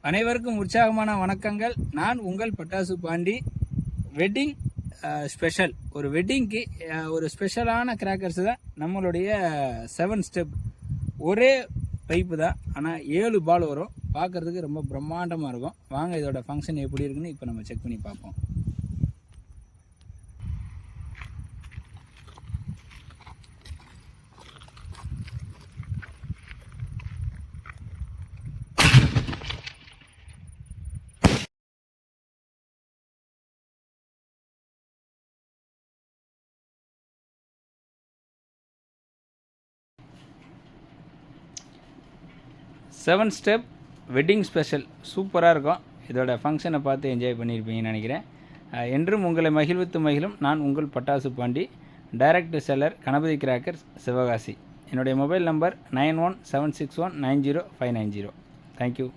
அனைவருக்கும் உற்சாகமான வணக்கங்கள். நான் உங்கள் பட்டாசு பாண்டி. வெட்டிங் ஸ்பெஷல், ஒரு வெட்டிங்க்கு ஒரு ஸ்பெஷலான கிராக்கர்ஸ் தான் நம்மளுடைய 7 ஸ்டெப். ஒரே பைப்பு தான், ஆனால் 7 பால் வரும். பார்க்குறதுக்கு ரொம்ப பிரம்மாண்டமாக இருக்கும். வாங்க இதோட ஃபங்க்ஷன் எப்படி இருக்குன்னு இப்போ நம்ம செக் பண்ணி பார்ப்போம். செவன் ஸ்டெப் வெட்டிங் ஸ்பெஷல் சூப்பராக இருக்கும். இதோட ஃபங்க்ஷனை பார்த்து என்ஜாய் பண்ணியிருப்பீங்கன்னு நினைக்கிறேன். என்றும் உங்களை மகிழ்வித்து மகிழும் நான் உங்கள் பட்டாசு Pandi, direct seller, Ganapathi crackers, Sivakasi. என்னுடைய மொபைல் நம்பர் 9176190590. தேங்க்யூ.